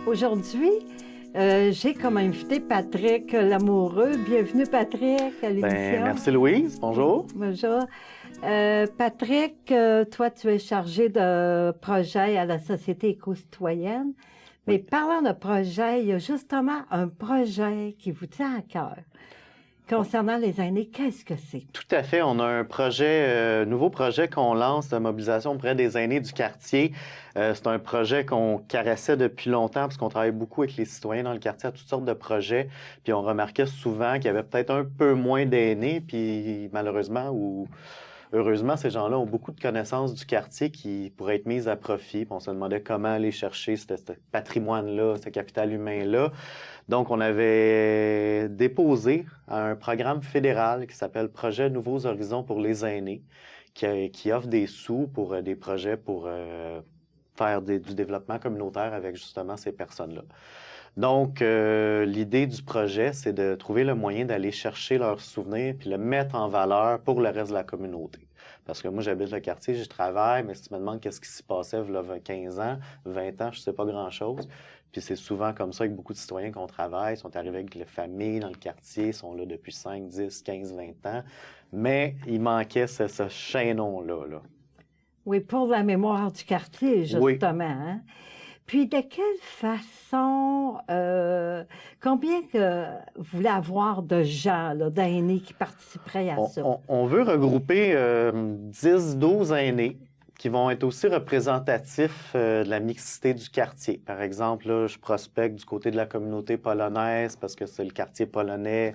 Aujourd'hui, j'ai comme invité Patrick Lamoureux. Bienvenue, Patrick, à l'émission. Merci, Louise. Bonjour. Bonjour. Patrick, toi, tu es chargé de projet à la Société éco-citoyenne. Mais parlant de projet, il y a justement un projet qui vous tient à cœur. Concernant les aînés, qu'est-ce que c'est? Tout à fait. On a un projet, nouveau projet qu'on lance de mobilisation auprès des aînés du quartier. C'est un projet qu'on caressait depuis longtemps parce qu'on travaille beaucoup avec les citoyens dans le quartier à toutes sortes de projets. Puis on remarquait souvent qu'il y avait peut-être un peu moins d'aînés. Puis malheureusement ou heureusement, ces gens-là ont beaucoup de connaissances du quartier qui pourraient être mises à profit. Puis on se demandait comment aller chercher ce patrimoine-là, ce capital humain-là. Donc, on avait déposé un programme fédéral qui s'appelle Projet Nouveaux Horizons pour les aînés, qui offre des sous pour des projets pour faire du développement communautaire avec justement ces personnes-là. Donc, l'idée du projet, c'est de trouver le moyen d'aller chercher leurs souvenirs puis le mettre en valeur pour le reste de la communauté. Parce que moi, j'habite le quartier, j'y travaille, mais si tu me demandes qu'est-ce qui s'y passait il y a 15 ans, 20 ans, je ne sais pas grand-chose. Puis c'est souvent comme ça avec beaucoup de citoyens qu'on travaille, sont arrivés avec les familles dans le quartier, sont là depuis 5, 10, 15, 20 ans. Mais il manquait ce chaînon-là. Là. Oui, pour la mémoire du quartier, justement. Oui. Hein? Puis, de quelle façon, combien que vous voulez avoir de gens, d'aînés qui participeraient à ça? On veut regrouper 10, 12 aînés qui vont être aussi représentatifs de la mixité du quartier. Par exemple, là, je prospecte du côté de la communauté polonaise parce que c'est le quartier polonais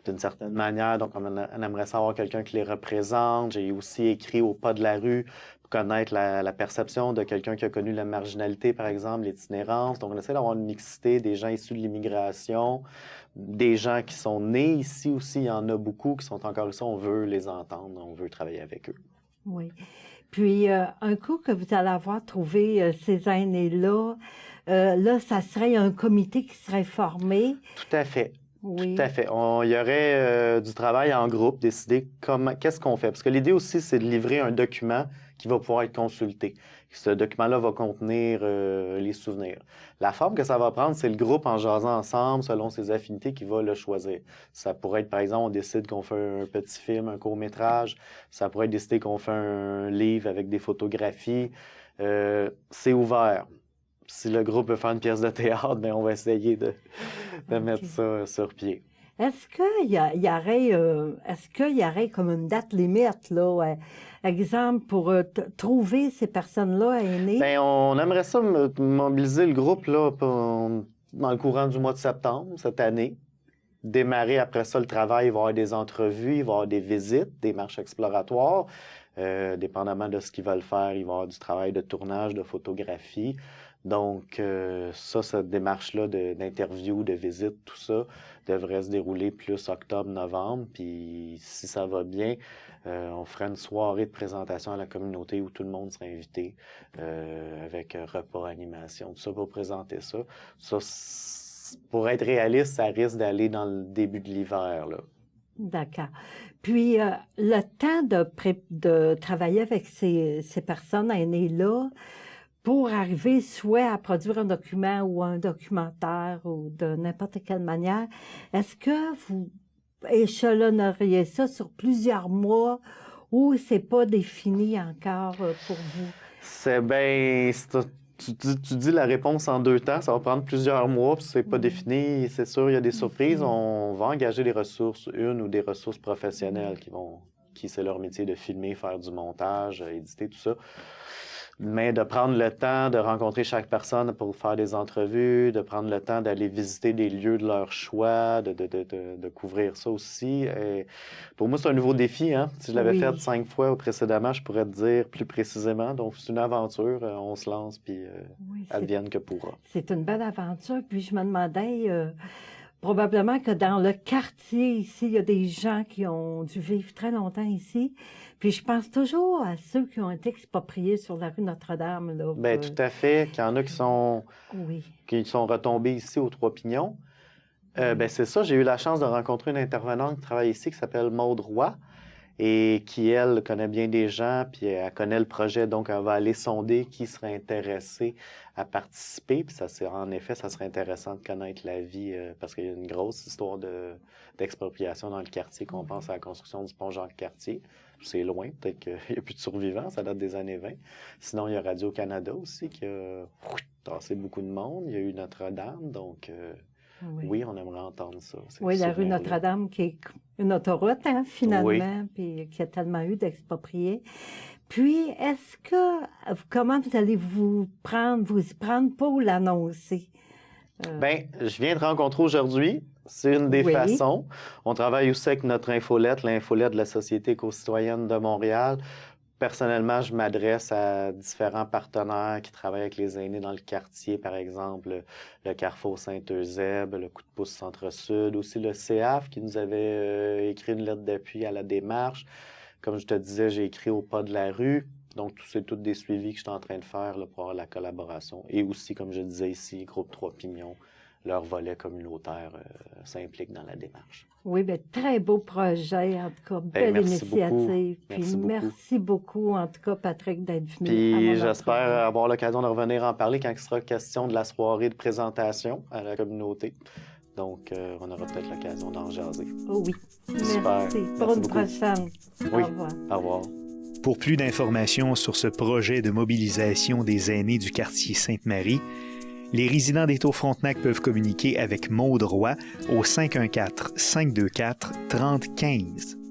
d'une certaine manière. Donc, on aimerait savoir quelqu'un qui les représente. J'ai aussi écrit au pas de la rue pour connaître la perception de quelqu'un qui a connu la marginalité, par exemple, l'itinérance. Donc, on essaie d'avoir une mixité des gens issus de l'immigration, des gens qui sont nés ici aussi. Il y en a beaucoup qui sont encore ici. On veut les entendre, on veut travailler avec eux. Oui. Puis, un coup que vous allez avoir trouvé ces aînés-là, là, ça serait un comité qui serait formé. Tout à fait. Oui. Tout à fait. Il y aurait du travail en groupe, décider qu'est-ce qu'on fait. Parce que l'idée aussi, c'est de livrer un document qui va pouvoir être consulté. Ce document-là va contenir les souvenirs. La forme que ça va prendre, c'est le groupe en jasant ensemble, selon ses affinités, qui va le choisir. Ça pourrait être, par exemple, on décide qu'on fait un petit film, un court-métrage. Ça pourrait être décidé qu'on fait un livre avec des photographies. C'est ouvert. Si le groupe veut faire une pièce de théâtre, bien, on va essayer de mettre ça sur pied. Est-ce qu'il y aurait comme une date limite, là, exemple, pour trouver ces personnes-là aînées? Bien, on aimerait ça mobiliser le groupe là, dans le courant du mois de septembre cette année. Démarrer après ça le travail, il va y avoir des entrevues, il va y avoir des visites, des marches exploratoires. Dépendamment de ce qu'ils veulent faire, il va y avoir du travail de tournage, de photographie. Donc, cette démarche-là d'interview, de visite, tout ça, devrait se dérouler plus octobre-novembre. Puis, si ça va bien, on ferait une soirée de présentation à la communauté où tout le monde serait invité, avec repas, animation, tout ça pour présenter ça. Ça, pour être réaliste, ça risque d'aller dans le début de l'hiver, là. D'accord. Puis, le temps de travailler avec ces personnes aînées-là, pour arriver soit à produire un document ou un documentaire ou de n'importe quelle manière, est-ce que vous échelonneriez ça sur plusieurs mois ou c'est pas défini encore pour vous? C'est bien... Tu dis la réponse en 2 temps, ça va prendre plusieurs mois, puis c'est pas défini, c'est sûr, il y a des surprises. On va engager des ressources, ou des ressources professionnelles qui c'est leur métier de filmer, faire du montage, éditer, tout ça. Mais de prendre le temps de rencontrer chaque personne pour faire des entrevues, de prendre le temps d'aller visiter des lieux de leur choix, de couvrir ça aussi. Et pour moi, c'est un nouveau défi. Hein? Si je l'avais fait 5 fois précédemment, je pourrais te dire plus précisément. Donc, c'est une aventure. On se lance, puis advienne que pourra. C'est une belle aventure. Puis, je me demandais... probablement que dans le quartier ici, il y a des gens qui ont dû vivre très longtemps ici. Puis je pense toujours à ceux qui ont été expropriés sur la rue Notre-Dame. Là, bien, tout à fait. Qu'il y en a qui sont retombés ici aux Trois-Pignons. Ben, c'est ça, j'ai eu la chance de rencontrer une intervenante qui travaille ici qui s'appelle Maude Roy. et qui, elle, connaît bien des gens, puis elle connaît le projet, donc elle va aller sonder qui serait intéressé à participer. Puis en effet, ça serait intéressant de connaître la vie, parce qu'il y a une grosse histoire d'expropriation dans le quartier, qu'on pense à la construction du pont Jacques-Cartier. C'est loin, peut-être qu'il n'y a plus de survivants, ça date des années 20. Sinon, il y a Radio-Canada aussi qui a tassé beaucoup de monde. Il y a eu Notre-Dame, donc... Oui, on aimerait entendre ça. Oui, la rue Notre-Dame, qui est une autoroute, finalement, puis qui a tellement eu d'expropriés. Puis, comment vous allez vous y prendre pour l'annoncer? Bien, je viens de rencontrer aujourd'hui. C'est une des façons. On travaille aussi avec notre infolette, l'infolette de la Société éco-citoyenne de Montréal. Personnellement, je m'adresse à différents partenaires qui travaillent avec les aînés dans le quartier, par exemple le Carrefour Saint-Eusèbe, le Coup de pouce Centre-Sud, aussi le CAF qui nous avait écrit une lettre d'appui à la démarche. Comme je te disais, j'ai écrit au pas de la rue. Donc, c'est tous des suivis que je suis en train de faire là, pour avoir la collaboration. Et aussi, comme je disais ici, Groupe 3 Pignons, leur volet communautaire s'implique dans la démarche. Oui, bien, très beau projet, en tout cas, belle initiative. Merci beaucoup, en tout cas, Patrick, d'être venu. Puis j'espère avoir l'occasion de revenir en parler quand il sera question de la soirée de présentation à la communauté. Donc, on aura peut-être l'occasion d'en jaser. Oh oui. Super. Merci. Pour une prochaine. Oui. Au revoir. Au revoir. Pour plus d'informations sur ce projet de mobilisation des aînés du quartier Sainte-Marie, les résidents des Tours Frontenac peuvent communiquer avec Maude Roy au 514-524-3015.